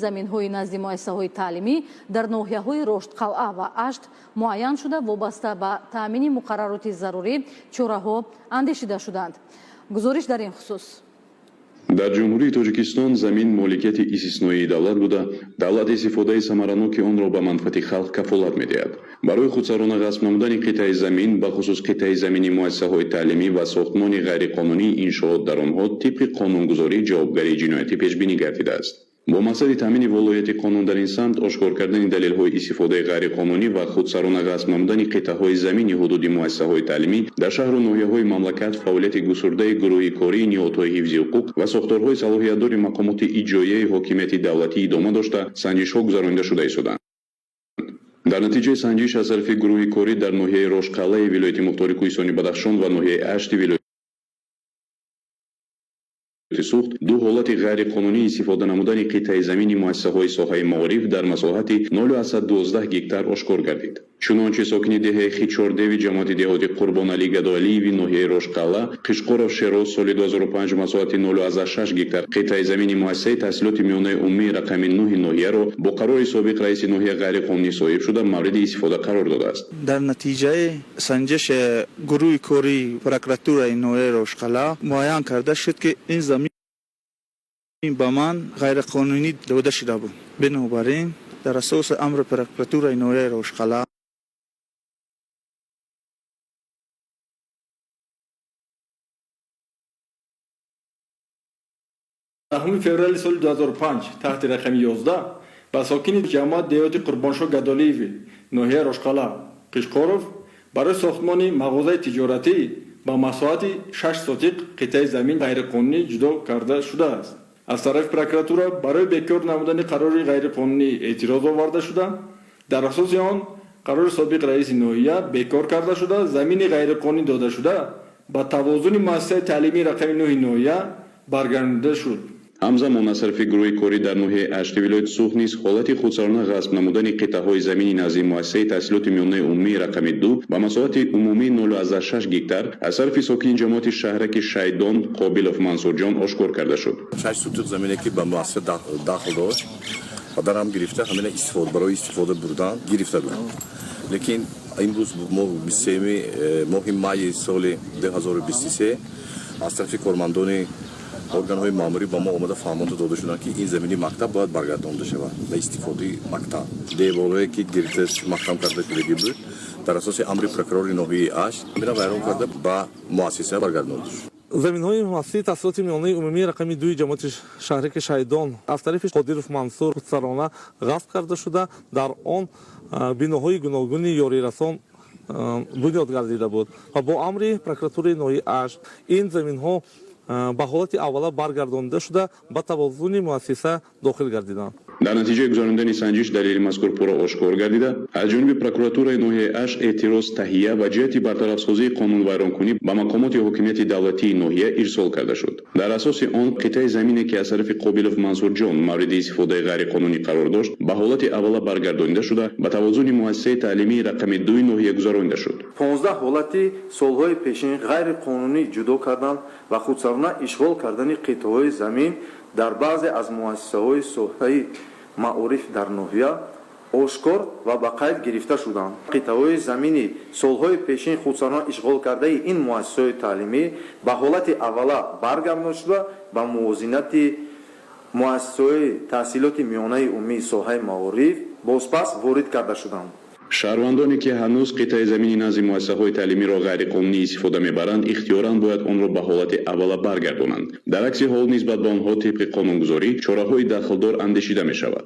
заминҳои назди муассисаҳои таълимӣ дар ноҳияҳои Роштқалъа ва Ашт муайян шуда вобаста ба таъмини муқаррароти зарурӣ чораҳо андешида шуданд. гузориш дар ин хусус. дар ҷумҳурии Тоҷикистон замин моликияти истисноии давлат буда, давлат истифодаи самараноки онро ба манфаати халқ кафолат медиҳад. барои худсарона ғасб намудани қитъаи замин, бахусус қитъаи замини муассисаҳои таълимӣ ва сохтмони ғайриқонунии иншоот дар онҳо тибқи қонунгузории ҷавобгарии ҷиноятӣ пешбинӣ гардидааст. бо мақсади таъмини волояти қонун дар ин самт ошкор кардани далелҳои истифодаи ғайриқонунӣ ва худсарона ғасб намудани қитъаҳои замини ҳудуди муассисаҳои таълимӣ дар шаҳру ноҳияҳои мамлакат фаъолияти гусурдаи гурӯҳи кории ниҳодҳои ҳифзи ҳуқуқ ва сохторҳои салоҳиятдори мақомоти иҷроияи ҳокимияти давлатӣ идома дошта санҷишҳо гузаронида шуда истоданд. дар натиҷаи санҷиш аз тарафи гурӯҳи корӣ дар ноҳияи Рошқалъаи вилояти Мухтори Кӯҳистони Бадахшон ва ноҳияи Ашти вилояти сухт ду ҳолати ғайриқонунии истифода намудани қитъаи замини муассисаҳои соҳаи маориф дар масоҳати 0,12 гектар ошкор гардид. чунончи сокини деҳаи Хичордеви ҷамоати деҳотӣ Қурбоналӣ Гадоалиеви ноҳияи Рошқалъа Қишқоров Шероз соли 2005 масоҳати 0,6 гектар қитъаи замини муассисаи таҳсилоти миёнаи умумии рақами 9 ноҳияро бо қарори собиқ раиси ноҳия ғайриқонунӣ соҳиб шуда мавриди истифода қарор додааст. дар натиҷаи санҷиш гурӯҳи кории прокуратураи ноҳияи Рошқалъа муайян карда шуд ки ин замин ба ман ғайриқонунӣ дода шуда буд. бинобар ин дар асоси амри прокуратураи ноҳияи Рошқалъа феврали соли 2005 таҳти рақами 11 ба сокини ҷамоат деҳоти Қурбоншоҳ Гадолиеви ноҳияи Рошқалъа Қишқоров барои сохтмони мағозаи тиҷоратӣ ба масоҳати 6 сотиқ қитъаи замин ғайриқонунӣ ҷудо карда шудааст. аз тарафи прокуратура барои бекор намудани қарори ғайриқонунӣ эътироз оварда шуда, дар асоси он қарори собиқ раиси ноҳия бекор карда шуда, замини ғайриқонунӣ дода шуда ба тавозуни муассисаи таълимии рақами 9 ноҳия баргардонида шуд. ҳамзамон аз тарафи гурӯҳи корӣ дар ноҳияи Ашти вилояти Сух низ ҳолати худсарона ғасб намудани қитъаҳои замини назди муассисаи таҳсилоти миёнаи умумии рақами 2 ба масоҳати умумии 0,6 гектар аз тарафи сокини ҷамоати шаҳраки Шайдон Қобилов Мансурҷон ошкор карда шуд. 6 сутуқ замине ки ба муассиса дахл дошт ва дарам гирифта ҳамина истифода барои истифода бурдан гирифта буд. лекин имрӯз мо 23 моҳи майи соли 2023 аз тарафи кормандони органҳои маъмурӣ ба мо омада фаҳмота дода шуданд ки ин замини мактаб бояд баргардонда шавад ба истифодаи мактаб. деворое ки гирифта маҳкам карда шудагӣ буд дар асоси амри прокурори ноҳияи Ашт мира вайрон карда ба муассиса баргардонда шуд. заминҳои муассисаи таҳсилоти миёнаи умумии рақами 2 ҷамоати шаҳраки Шайдон аз тарафи Қодиров Мансур худсарона ғасб карда шуда, дар он биноҳои гуногуни ёрирасон бунёд гардида буд ва бо амри прокуратураи ноҳияи Ашт ин заминҳо ба ҳолати аввала баргардонида шуда ба тавозуни муассиса дохил гардиданд. дар натиҷаи гузарондани санҷиш далели мазкур пурра ошкор гардида, аз ҷониби прокуратураи ноҳияи Ашт эътироз таҳия ва ҷиҳати бартарафсозии қонунвайронкунӣ ба мақомоти ҳокимияти давлатии ноҳия ирсол карда шуд. дар асоси он қитъаи замине ки аз тарафи Қобилов Мансурҷон мавриди истифодаи ғайриқонунӣ қарор дошт ба ҳолати аввала баргардонида шуда ба тавозуни муассисаи таълимии рақами 2 ноҳия гузаронида шуд. 15 ҳолати солҳои пешин ғайриқонунӣ ҷудо кардан ва худсарона ишғол кардани қитъаҳои замин дар баъзе аз муассисаҳои соҳаи маориф дар ноҳия ошкор ва ба қайд гирифта шуданд. қитъаҳои замини солҳои пешин худсарона ишғол кардаи ин муассисаҳои таълимӣ ба ҳолати аввала баргардонда шуда ба мувозинати муассисаҳои таҳсилоти миёнаи умумии соҳаи маориф бозпас ворид карда шуданд. шаҳрвандоне ки ҳанӯз қитъаи замини назди муассисаҳои таълимиро ғайриқонунӣ истифода мебаранд, ихтиёран бояд онро ба ҳолати аввала баргардонанд. дар акси ҳол нисбат ба онҳо тибқи қонунгузорӣ чораҳои дахлдор андешида мешавад.